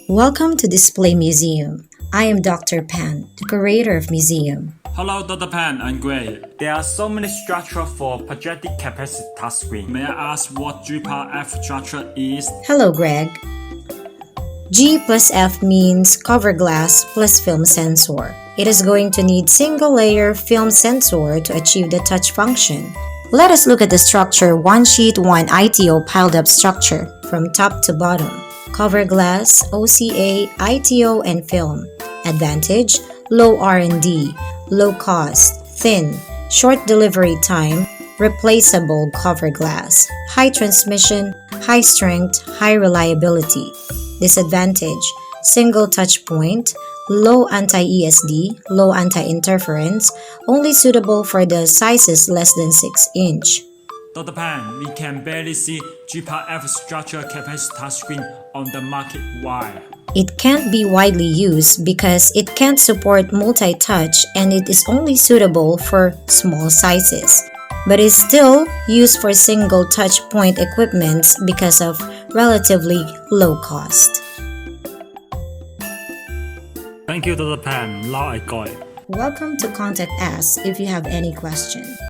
Welcome to Display Museum. I am Dr. Pan, the curator of museum. Hello, Dr. Pan. I'm Greg. There are so many structures for projected capacitive touchscreen. May I ask what G+F structure is? Hello, Greg. G plus F means cover glass plus film sensor. It is going to need single-layer film sensor to achieve the touch function. Let us look at the structure one sheet, one ITO piled-up structure from top to bottom. Cover glass, OCA, ITO, and film. Advantage: low R&D, low cost, thin, short delivery time, replaceable cover glass, high transmission, high strength, high reliability. Disadvantage: single touch point, low anti-ESD, low anti-interference, only suitable for the sizes less than 6 inch. Dr. Pan, we can barely see G+F structure capacitive touchscreen on the market. Why? It can't be widely used because it can't support multi-touch and it is only suitable for small sizes. But is still used for single touch point equipments because of relatively low cost. Thank you, Dr. Pan. Now I got it. Welcome to contact us if you have any question.